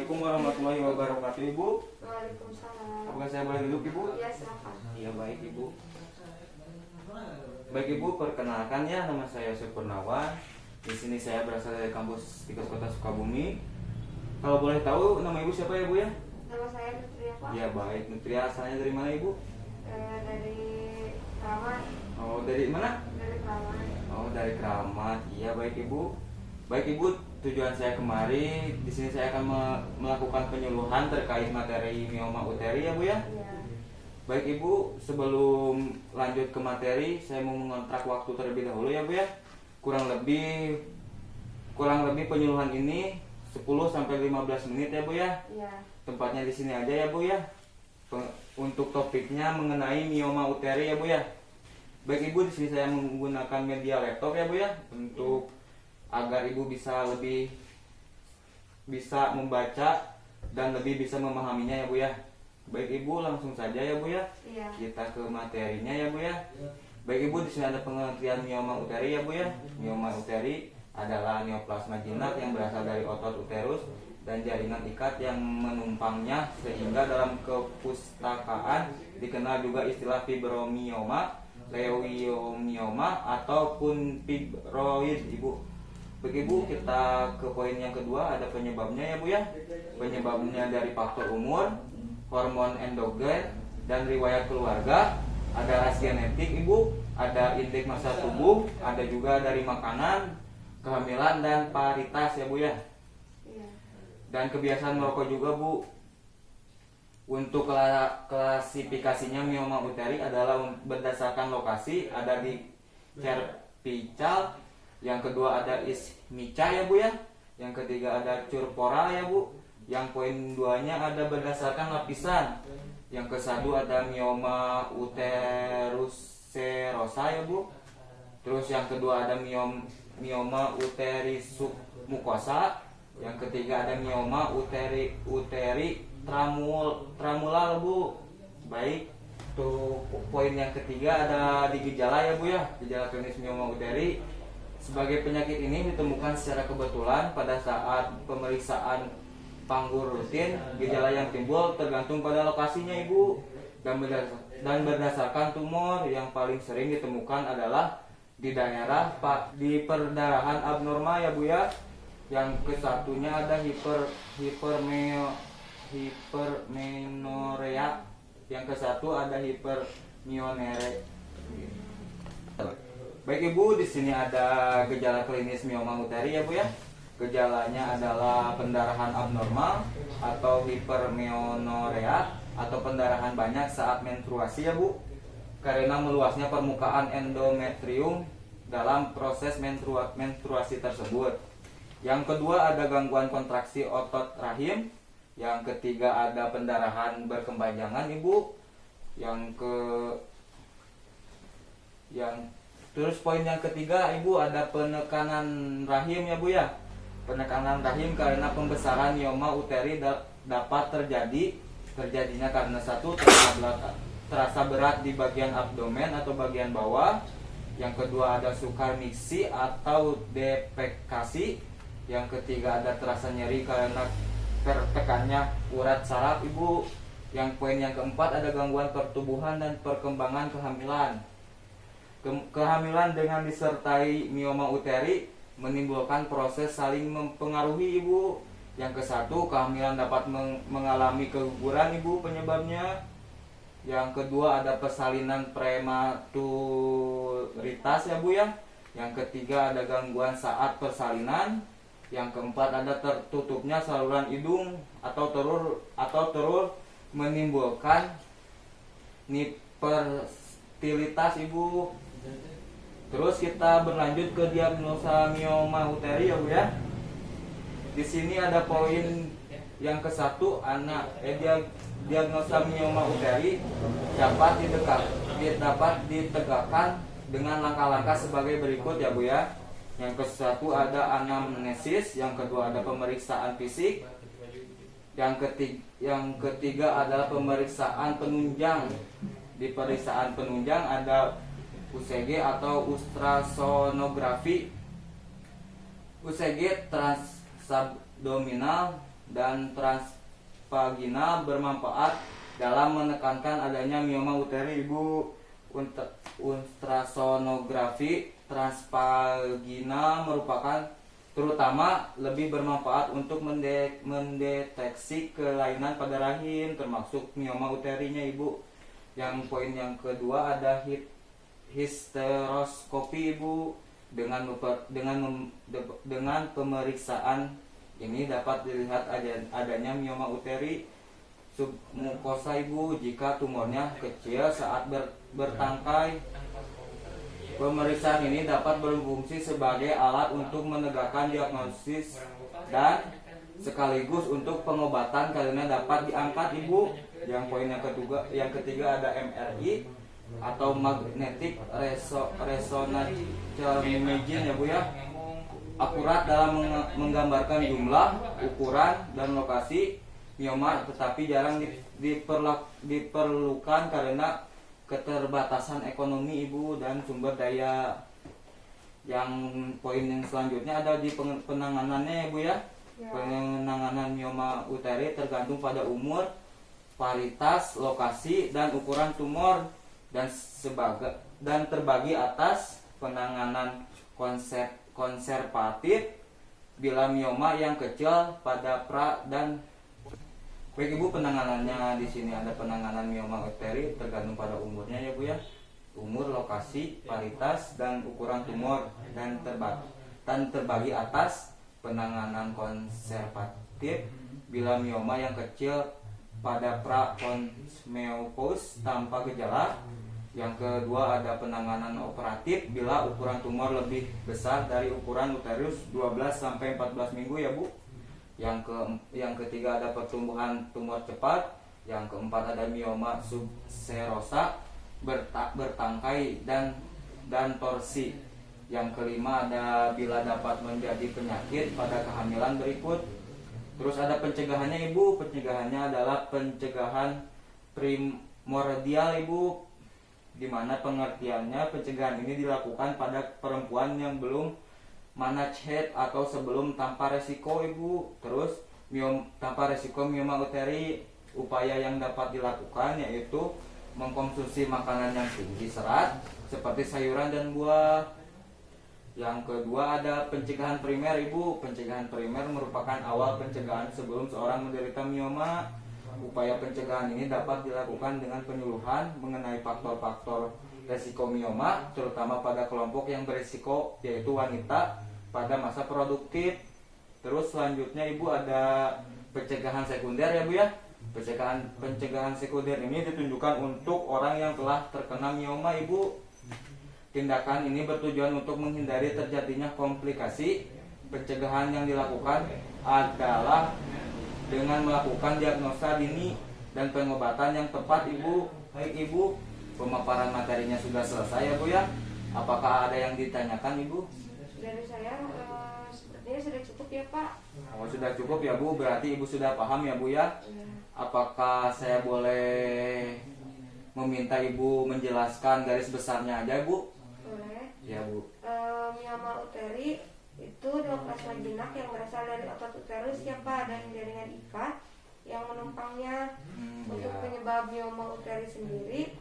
Assalamualaikum warahmatullahi wabarakatuh, Ibu. Waalaikumsalam. Apakah saya boleh duduk, Ibu? Ya, silakan. Iya, baik, Ibu. Baik, Ibu, perkenalkan ya, nama saya Supurnawan. Di sini saya berasal dari kampus Tikus Kota Sukabumi. Kalau boleh tahu nama Ibu siapa ya, Bu ya? Nama saya Nutria, Pak. Iya, baik. Nutria asalnya dari mana, Ibu? Dari Kramat. Oh, dari mana? Dari Kramat. Oh, dari Kramat. Iya, baik, Ibu. Baik, Ibu, tujuan saya kemari di sini saya akan melakukan penyuluhan terkait materi mioma uteri ya, Bu ya. Iya. Baik, Ibu, sebelum lanjut ke materi, saya mau mengontrak waktu terlebih dahulu ya, Bu ya. Kurang lebih penyuluhan ini 10 sampai 15 menit ya, Bu ya. Iya. Tempatnya di sini aja ya, Bu ya. Untuk topiknya mengenai mioma uteri ya, Bu ya. Baik, Ibu, di sini saya menggunakan media laptop ya, Bu ya, untuk agar Ibu bisa membaca dan lebih bisa memahaminya ya, Bu ya. Baik, Ibu, langsung saja ya, Bu ya. Iya. Kita ke materinya ya, Bu ya. Baik, Ibu, di sini ada pengertian mioma uteri ya, Bu ya. Mioma uteri adalah neoplasma jinak yang berasal dari otot uterus dan jaringan ikat yang menumpangnya, sehingga dalam kepustakaan dikenal juga istilah fibromioma, leiomioma ataupun fibroid, Ibu. Baik, Ibu, kita ke poin yang kedua, ada penyebabnya ya, Bu ya. Penyebabnya dari faktor umur, hormon endogen, dan riwayat keluarga. Ada ras genetik, Ibu, ada indeks massa tubuh, ada juga dari makanan, kehamilan, dan paritas ya, Bu ya. Iya. Dan kebiasaan merokok juga, Bu. Untuk klasifikasinya mioma uteri adalah berdasarkan lokasi, ada di cervical, yang kedua ada ismica ya, Bu ya, yang ketiga ada curpora ya, Bu, yang poin 2-nya ada berdasarkan lapisan, yang ke-1 ada mioma uterus serosa ya, Bu. Terus yang kedua ada mioma uteri submukosa, yang ketiga ada mioma uteri tramula, Bu. Baik, tuh poin yang ketiga ada di gejala ya, Bu ya. Gejala klinis mioma uteri sebagai penyakit ini ditemukan secara kebetulan pada saat pemeriksaan panggur rutin. Gejala yang timbul tergantung pada lokasinya, Ibu, dan berdasarkan tumor. Yang paling sering ditemukan adalah di di perdarahan abnormal ya, Bu ya. Yang kesatunya ada hipermenorea, yang kesatu ada hipermionerea. Baik, Ibu, di sini ada gejala klinis mioma uteri ya, Bu ya. Gejalanya adalah pendarahan abnormal atau hipermionorea atau pendarahan banyak saat menstruasi ya, Bu, karena meluasnya permukaan endometrium dalam proses menstruasi tersebut. Yang kedua ada gangguan kontraksi otot rahim. Yang ketiga ada pendarahan berkepanjangan, Ibu. Terus poin yang ketiga, Ibu, ada penekanan rahim ya, Bu ya. Penekanan rahim karena pembesaran mioma uteri dapat terjadinya karena satu, terasa berat di bagian abdomen atau bagian bawah. Yang kedua ada sukar miksi atau defekasi. Yang ketiga ada terasa nyeri karena tertekannya urat saraf, Ibu. Yang poin yang keempat ada gangguan pertumbuhan dan perkembangan kehamilan. Kehamilan dengan disertai mioma uteri menimbulkan proses saling mempengaruhi, Ibu. Yang ke-1, kehamilan dapat mengalami keguguran, Ibu, penyebabnya. Yang kedua ada persalinan prematuritas ya, Bu ya. Yang ketiga ada gangguan saat persalinan. Yang keempat ada tertutupnya saluran hidung atau telur menimbulkan hiperstilitas, Ibu. Terus kita berlanjut ke diagnosa mioma uteri ya, Bu ya. Di sini ada poin yang ke-1, diagnosa mioma uteri dapat ditegakkan dengan langkah-langkah sebagai berikut ya, Bu ya. Yang ke-1 ada anamnesis, yang kedua ada pemeriksaan fisik, yang ketiga adalah pemeriksaan penunjang. Di pemeriksaan penunjang ada UCG atau ultrasonografi, UCG transabdominal, dan transvagina bermanfaat dalam menekankan adanya mioma uteri ibu. Ultrasonografi transvagina merupakan terutama lebih bermanfaat untuk mendeteksi kelainan pada rahim termasuk mioma uterinya ibu. Yang poin yang kedua ada histeroskopi ibu. Dengan pemeriksaan ini dapat dilihat adanya mioma uteri submukosa ibu jika tumornya kecil saat bertangkai. Pemeriksaan ini dapat berfungsi sebagai alat untuk menegakkan diagnosis dan sekaligus untuk pengobatan karena dapat diangkat ibu. Yang poin yang ketiga ada MRI atau magnetic resonance imaging ya bu ya. Akurat dalam menggambarkan jumlah, ukuran dan lokasi mioma, tetapi jarang diperlukan karena keterbatasan ekonomi ibu dan sumber daya. Yang poin yang selanjutnya ada di penanganannya ya bu ya. Penanganan mioma uteri tergantung pada umur, varietas, lokasi dan ukuran tumor dan terbagi atas penanganan konservatif bila mioma yang kecil pada pra dan. Baik ibu, penanganannya di sini ada penanganan mioma uteri tergantung pada umurnya ya bu ya. Umur, lokasi, varietas dan ukuran tumor dan terbagi atas penanganan konservatif bila mioma yang kecil pada pra-konmeopause tanpa gejala. Yang kedua ada penanganan operatif bila ukuran tumor lebih besar dari ukuran uterus 12 sampai 14 minggu ya bu. Yang ketiga ada pertumbuhan tumor cepat. Yang keempat ada mioma subserosa bertangkai dan torsi. Yang kelima ada bila dapat menjadi penyakit pada kehamilan berikut. Terus ada pencegahannya ibu. Pencegahannya adalah pencegahan primordial ibu, dimana pengertiannya pencegahan ini dilakukan pada perempuan yang belum manage head atau sebelum tanpa resiko ibu. Terus tanpa resiko mioma uteri, upaya yang dapat dilakukan yaitu mengkonsumsi makanan yang tinggi serat seperti sayuran dan buah. Yang kedua ada pencegahan primer ibu. Pencegahan primer merupakan awal pencegahan sebelum seorang menderita mioma. Upaya pencegahan ini dapat dilakukan dengan penyuluhan mengenai faktor-faktor resiko mioma, terutama pada kelompok yang berisiko yaitu wanita pada masa produktif. Terus selanjutnya ibu ada pencegahan sekunder ya bu ya. Pencegahan sekunder ini ditunjukkan untuk orang yang telah terkena mioma ibu. Tindakan ini bertujuan untuk menghindari terjadinya komplikasi. Pencegahan yang dilakukan adalah dengan melakukan diagnosa dini dan pengobatan yang tepat ibu. Baik ibu, pemaparan materinya sudah selesai ya bu ya. Apakah ada yang ditanyakan ibu? Dari saya sepertinya sudah cukup ya pak. Oh sudah cukup ya bu, berarti ibu sudah paham ya bu ya. Apakah saya boleh meminta ibu menjelaskan garis besarnya aja bu? Boleh. Ya bu. Mioma uteri itu plasma jinak yang berasal dari otot uterus ya pak, dan jaringan ikat yang menumpangnya. Untuk penyebab mioma uteri sendiri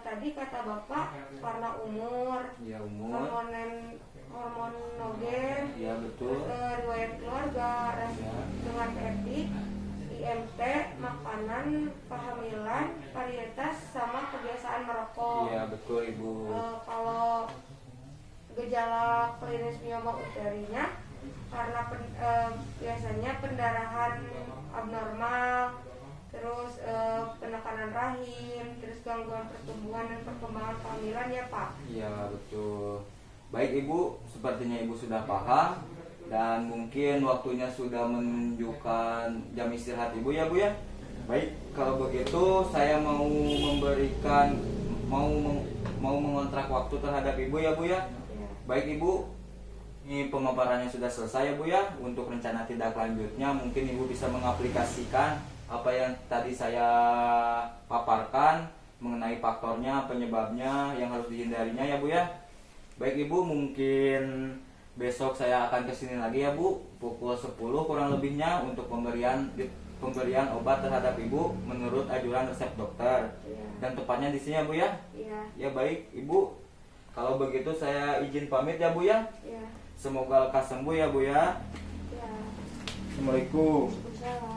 tadi kata bapak karena umur, Ya umur. hormon nogen, Ya betul. riwayat keluarga, dengan etik, IMT, makanan, kehamilan, varietas, sama kebiasaan merokok. Iya betul ibu. Kalau gejala klinis mioma uterinya karena biasanya pendarahan abnormal, terus penekanan rahim, terus gangguan pertumbuhan dan perkembangan kehamilan ya pak. Iya betul. Baik ibu, sepertinya ibu sudah paham dan mungkin waktunya sudah menunjukkan jam istirahat ibu ya bu ya. Baik, kalau begitu saya mau mengontrak waktu terhadap ibu ya bu ya. Baik ibu, ini pemaparannya sudah selesai ya bu ya. Untuk rencana tindak lanjutnya mungkin ibu bisa mengaplikasikan apa yang tadi saya paparkan mengenai faktornya, penyebabnya yang harus dihindarinya ya bu ya. Baik ibu, mungkin besok saya akan kesini lagi ya Bu, pukul 10 kurang lebihnya untuk pemberian obat terhadap Ibu menurut anjuran resep dokter. Iya. Dan tepatnya di sini ya Bu ya. Iya. Ya baik Ibu. Kalau begitu saya izin pamit ya Bu ya. Iya. Semoga lekas sembuh ya Bu ya. Iya. Assalamualaikum. Waalaikumsalam.